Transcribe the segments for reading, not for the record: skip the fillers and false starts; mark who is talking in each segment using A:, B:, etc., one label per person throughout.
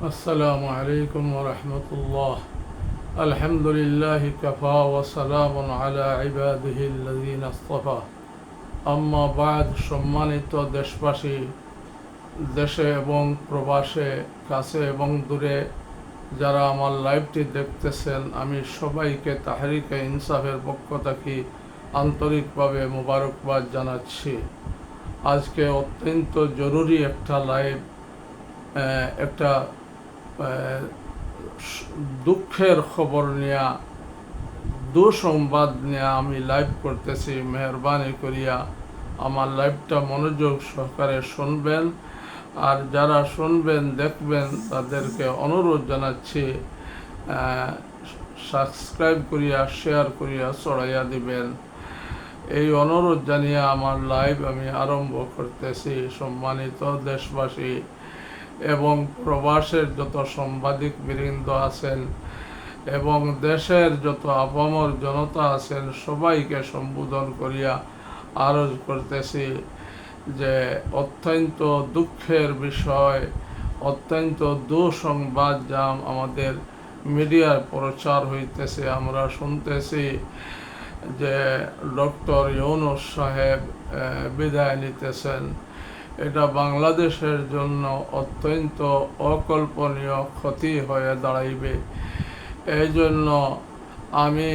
A: السلام عليكم ورحمة الله. الحمد لله كفى وسلام على عباده الذين اصطفى. أما بعد, সম্মানিত দেশবাসী, দেশে এবং প্রবাসে, কাছে এবং দূরে যারা আমার লাইভটি দেখতেছেন, আমি সবাইকে তাহরিকে ইনসাফের পক্ষ থেকে আন্তরিকভাবে মোবারকবাদ জানাচ্ছি। আজকে অত্যন্ত জরুরি একটা লাইভ, একটা দুঃখের খবর নিয়ে, দুঃসংবাদ নিয়ে আমি লাইভ করতেছি। মেহরবানি করিয়া আমার লাইভটা মনোযোগ সহকারে শুনবেন, আর যারা শুনবেন দেখবেন তাদেরকে অনুরোধ জানাচ্ছি সাবস্ক্রাইব করিয়া শেয়ার করিয়া ছড়াইয়া দিবেন। এই অনুরোধ জানিয়ে আমার লাইভ আমি আরম্ভ করতেছি। সম্মানিত দেশবাসী এবং প্রবাসের যত সাংবাদিক বৃন্দ আছেন এবং দেশের যত আপামর জনতা আছেন, সবাইকে সম্বোধন করিয়া আরজ করতেছি যে অত্যন্ত দুঃখের বিষয়, অত্যন্ত দুঃসংবাদ যা আমাদের মিডিয়ায় প্রচার হইতেছে। আমরা শুনতেছি যে ডক্টর ইউনূস সাহেব বিদায় নিতেছেন। এটা বাংলাদেশের জন্য অত্যন্ত অকল্পনীয় ক্ষতি হয়ে দাঁড়াইবে। এই জন্য আমি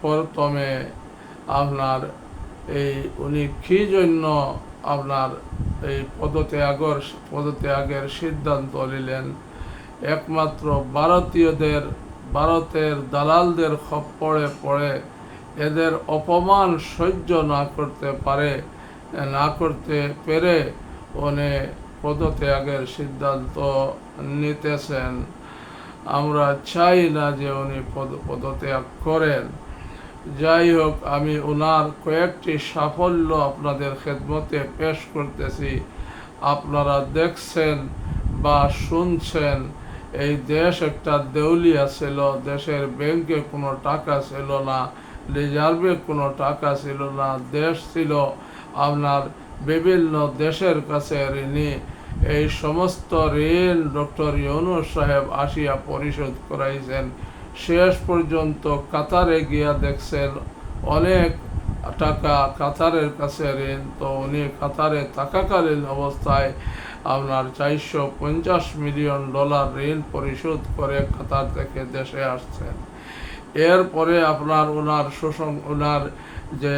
A: প্রথমে আপনার উনি কী জন্য আপনার এই পদত্যাগের সিদ্ধান্ত নিলেন, একমাত্র ভারতের দালালদের খপ্পরে পড়ে এদের অপমান সহ্য না করতে পেরে উনি পদত্যাগের সিদ্ধান্ত নিতেছেন। আমরা চাই না যে উনি পদত্যাগ করেন। যাই হোক, আমি ওনার কয়েকটি সাফল্য আপনাদের খেদমতে পেশ করতেছি। আপনারা দেখছেন বা শুনছেন, এই দেশ একটা দেউলিয়া ছিল। দেশের ব্যাংকে কোনো টাকা ছিল না, রিজার্ভে কোনো টাকা ছিল না। দেশ ছিল আপনার বিভিন্ন দেশের কাছে ঋণী। এই সমস্ত ঋণ ডক্টর ইউনূস সাহেব আসিয়া পরিশোধ করাইছেন। শেষ পর্যন্ত কাতারে গিয়া দেখছেন অনেক টাকা কাতারের কাছে ঋণ। তো উনি কাতারে থাকাকালীন অবস্থায় আপনার $450 মিলিয়ন ঋণ পরিশোধ করে কাতার থেকে দেশে আসছেন। এরপরে আপনার ওনার যে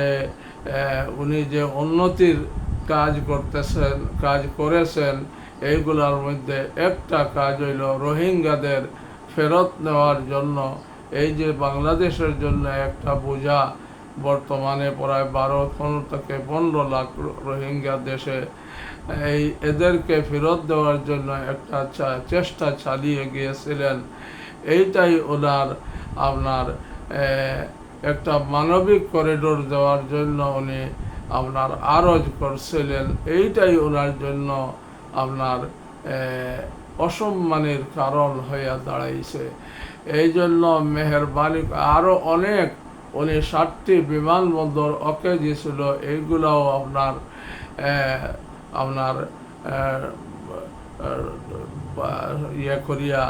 A: উনি যে উন্নতির কাজ করেছেন, এইগুলোর মধ্যে একটা কাজ হইল রোহিঙ্গাদের ফেরত নেওয়ার জন্য। এই যে বাংলাদেশের জন্য একটা বোঝা, বর্তমানে প্রায় 12 থেকে 15 লাখ রোহিঙ্গা দেশে, এদেরকে ফেরত দেওয়ার জন্য একটা চেষ্টা চালিয়ে গিয়েছিলেন। এইটাই ওনার আপনার একটা মানবিক করিডোর দেওয়ার জন্য উনি আপনার আরজ করছিলেন। এইটাই ওনার জন্য আপনার অসম্মানের কারণ হইয়া দাঁড়াইছে। এই জন্য মেহরবানি আরও অনেক, উনি 7টি বিমানবন্দর ওকে দিয়েছিল। এইগুলাও আপনার ইয়ে করিয়া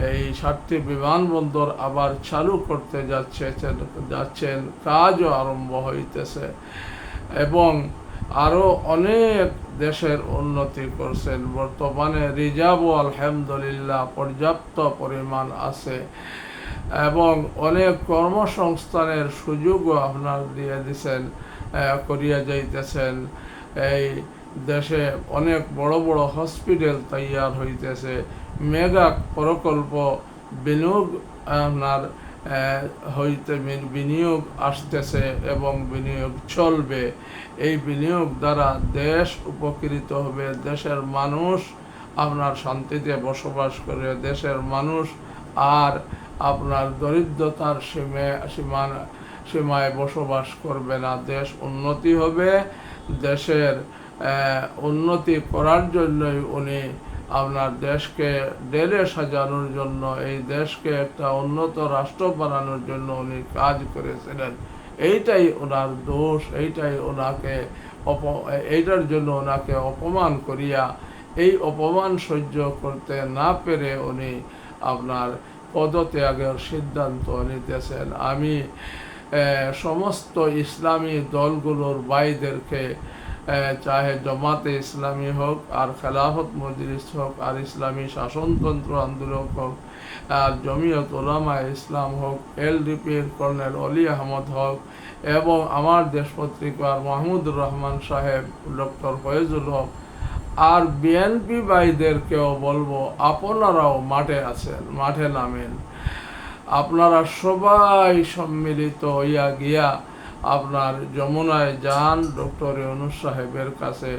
A: এই 7টি বিমানবন্দর আবার চালু করতে যাচ্ছেন। কাজও আরম্ভ হইতেছে এবং আরও অনেক দেশের উন্নতি করছেন। বর্তমানে রিজার্ভও আলহামদুলিল্লাহ পর্যাপ্ত পরিমাণ আছে এবং অনেক কর্মসংস্থানের সুযোগও আপনার দিয়ে দিচ্ছেন, করিয়া যাইতেছেন। এই দেশে অনেক বড় বড় হসপিটাল তৈয়ার হইতেছে। মেগা প্রকল্প বিনিয়োগ আপনার বিনিয়োগ আসতেছে এবং বিনিয়োগ চলবে। এই বিনিয়োগ দ্বারা দেশ উপকৃত হবে। দেশের মানুষ আপনার শান্তিতে বসবাস করে। দেশের মানুষ আর আপনার দরিদ্রতার সীমায় বসবাস করবে না। দেশ উন্নতি হবে। দেশের উন্নতি করার জন্যই উনি আপনার দেশকে ডেলে সাজানোর জন্য, এই দেশকে একটা উন্নত রাষ্ট্র বানানোর জন্য উনি কাজ করেছিলেন। এইটাই ওনার দোষ। এইটার জন্য ওনাকে অপমান করিয়া এই অপমান সহ্য করতে না পেরে উনি আপনার পদত্যাগের সিদ্ধান্ত নিতেছেন। আমি সমস্ত ইসলামী দলগুলোর ভাইদেরকে, চাহে জামাতে ইসলামী হোক, আর খেলাফত মজলিস হোক, আর ইসলামী শাসনতন্ত্র আন্দোলন হোক, আর জমিয়ত উলামা ইসলাম হোক, এলডিপির কর্নেল অলি আহমদ হোক, এবং আমার দেশ পত্রিকার মাহমুদুর রহমান সাহেব, ডক্টর ফয়েজুল হক, আর বিএনপি ভাইদেরকেও বলবো, আপনারাও মাঠে আছেন, মাঠে নামেন। আপনারা সবাই সম্মিলিত হইয়া গিয়া আপনার যমুনায় যান, ডক্টর ইউনূস সাহেবের কাছে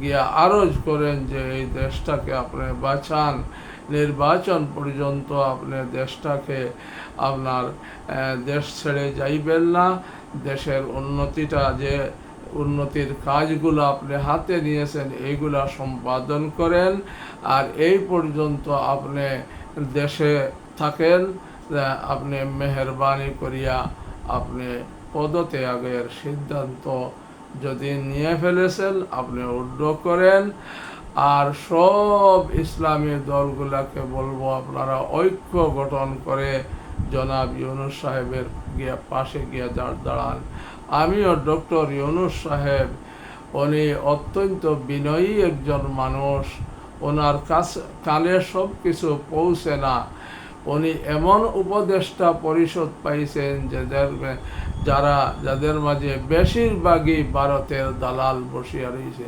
A: গিয়া আরজ করেন যে এই দেশটাকে আপনি বাঁচান, নির্বাচন পর্যন্ত আপনি দেশটাকে আপনার দেশ ছেড়ে যাইবেন না, দেশের উন্নতিটা, যে উন্নতির কাজগুলো আপনি হাতে নিয়েছেন এইগুলা সম্পাদন করেন, আর এই পর্যন্ত আপনি দেশে থাকেন। আপনি মেহরবানি করিয়া আপনি পদত্যাগের সিদ্ধান্ত যদি নিয়ে ফেলেছেন আপনি উড্ড করেন। আর সব ইসলামী দলগুলাকে বলবো, আপনারা ঐক্য গঠন করে জনাব ইউনূস সাহেবের পাশে গিয়া দাঁড়ান। আমিও ডক্টর ইউনূস সাহেব, উনি অত্যন্ত বিনয়ী একজন মানুষ, ওনার কানে সব কিছু পৌঁছে না। উনি এমন উপদেষ্টা পরিষদ পাইছেন যাদের মাঝে বেশিরভাগই ভারতের দালাল বসিয়া রয়েছে।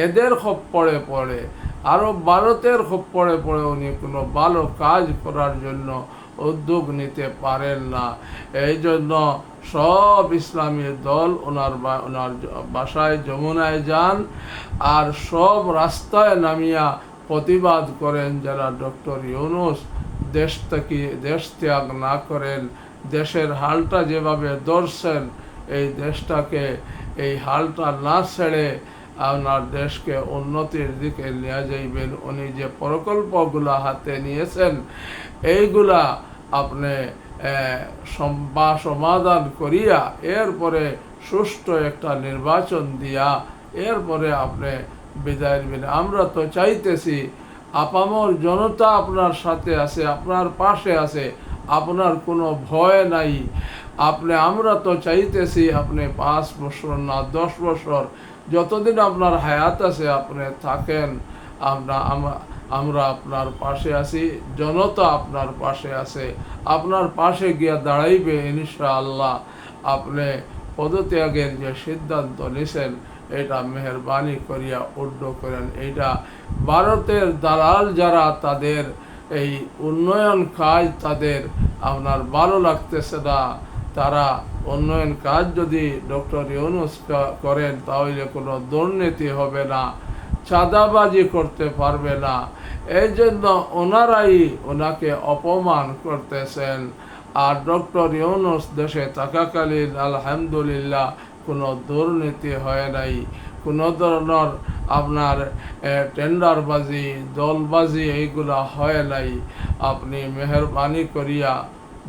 A: এদের খপ্পরে পড়ে, আরও ভারতের খপ্পরে পড়ে উনি কোনো ভালো কাজ করার জন্য উদ্যোগ নিতে পারেন না। এই জন্য সব ইসলামী দল ওনার বাসায় যমুনায় যান, আর সব রাস্তায় নামিয়া প্রতিবাদ করেন যারা ডক্টর ইউনূস দেশ ত্যাগ না করেন, দেশের হালটা যেভাবে ধরছেন, এই দেশটাকে এই হালটা না ছেড়ে আপনার দেশকে উন্নতির দিকে নিয়ে যাইবেন। উনি যে প্রকল্পগুলা হাতে নিয়েছেন এইগুলা আপনি সমাধান করিয়া এরপরে সুষ্ঠু একটা নির্বাচন দিয়া এরপরে আপনি বিদায় নেবেন। আমরা তো চাইতেছি, আপামর জনতা আপনার সাথে আছে, আপনার পাশে আছে, আপনার কোনো ভয় নাই। আমরা তো চাইতেছি আপনি 5 বছর না 10 বছর, যতদিন আপনার হায়াত আছে আপনি থাকেন। আমরা আপনার পাশে আছি, জনতা আপনার পাশে আছে, আপনার পাশে গিয়া দাঁড়াইবে ইনশাআল্লাহ। আপনি পদত্যাগের যে সিদ্ধান্ত নিছেন এটা মেহরবানি করিয়া উড্ড করেন। এইটা ভারতের দালাল যারা, তাদের এই উন্নয়ন কাজ তাদের আপনার ভালো লাগতেছে না। তারা উন্নয়ন কাজ যদি ডক্টর ইউনূস করেন তাহলে কোনো দুর্নীতি হবে না, চাঁদাবাজি করতে পারবে না। এই জন্য ওনারাই ওনাকে অপমান করতেছেন। আর ডক্টর ইউনূস দেশে থাকাকালীন আলহামদুলিল্লাহ কোনো দুর্নীতি হয় নাই, কোনো ধরনের আপনার টেন্ডারবাজি, দলবাজি এইগুলা হয় নাই। আপনি মেহরবানি করিয়া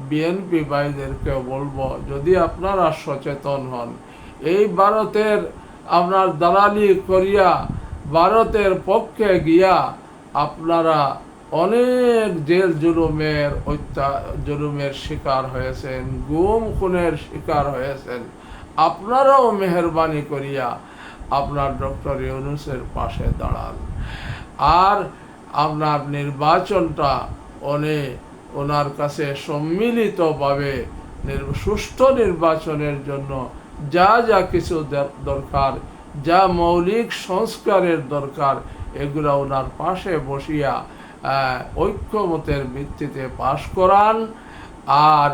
A: বিএনপি ভাইদেরকে বলবো, যদি আপনারা সচেতন হন, এই ভারতের আপনার দালালি করিয়া ভারতের পক্ষে গিয়া আপনারা অনেক জেল জুলুমের শিকার হয়েছেন, গুম খুনের শিকার হয়েছেন। আপনারাও মেহরবানি করিয়া আপনার ডক্টর ইউনূসের পাশে দাঁড়ান। আর আপনার নির্বাচনটা ওনার কাছে সম্মিলিতভাবে সুষ্ঠু নির্বাচনের জন্য যা যা কিছু দরকার, যা মৌলিক সংস্কারের দরকার, এগুলো ওনার পাশে বসিয়া ঐক্যমতের ভিত্তিতে পাশ করান। আর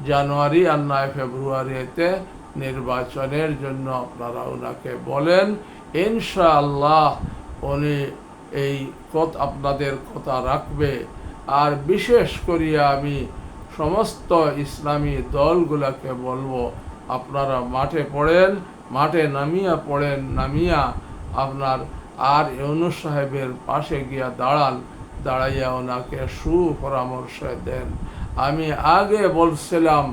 A: জানুয়ারি আর নয় ফেব্রুয়ারিতে নির্বাচনের জন্য আপনারা ওনাকে বলেন, ইনশাআল্লাহ উনি এই আপনাদের কথা রাখবে। আর বিশেষ করিয়া আমি সমস্ত ইসলামী দলগুলোকে বলবো, আপনারা মাঠে পড়েন, মাঠে নামিয়া আপনার আর ইউনূস সাহেবের পাশে গিয়া দাঁড়াইয়া ওনাকে সুপরামর্শ দেন। আমি আগে বলছিলাম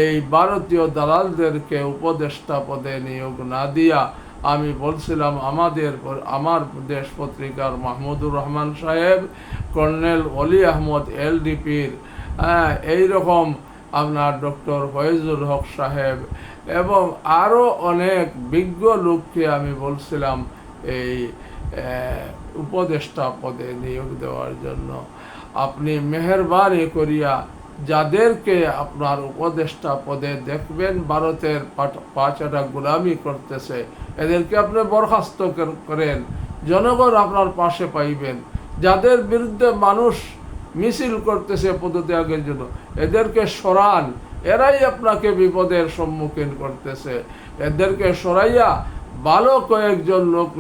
A: এই ভারতীয় দালালদেরকে উপদেষ্টা পদে নিয়োগ না দিয়া আমি বলছিলাম আমার দেশ পত্রিকার মাহমুদুর রহমান সাহেব, কর্নেল অলি আহমদ এলডিপির, এইরকম আপনার ডক্টর ফয়েজুল হক সাহেব এবং আরও অনেক বিজ্ঞ লোককে আমি বলছিলাম এই উপদেষ্টা পদে নিয়োগ দেওয়ার জন্য। আপনি মেহেরবানি করিয়া যাদেরকে আপনার উপদেষ্টা পদে দেখবেন ভারতের পাঁচাটা গোলামি করতেছে, এদেরকে আপনি বরখাস্ত করেন, জনগণ আপনার পাশে পাইবেন। যাদের বিরুদ্ধে মানুষ মিছিল করতেছে পদত্যাগের জন্য, এদেরকে সরান, এরাই আপনাকে বিপদের সম্মুখীন করতেছে। এদেরকে সরাইয়া ভালো কয়েকজন লোক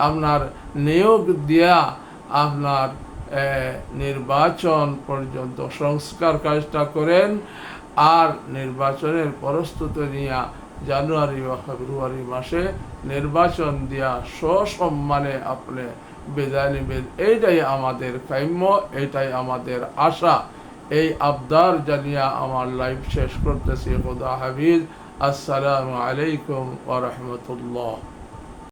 A: আপনার নিয়োগ দিয়া আপনার নির্বাচন পর্যন্ত সংস্কার কাজটা করেন। আর নির্বাচনের প্রস্তুতি নিয়ে জানুয়ারি বা ফেব্রুয়ারি মাসে নির্বাচন দিয়া সসম্মানে আপনি বিদায় নেবেন। এইটাই আমাদের কাম্য, এইটাই আমাদের আশা। এই আবদার জানিয়া আমার লাইভ শেষ করতেছি। খুদা হাফিজ। আসসালামু আলাইকুম ওয়া রাহমাতুল্লাহ।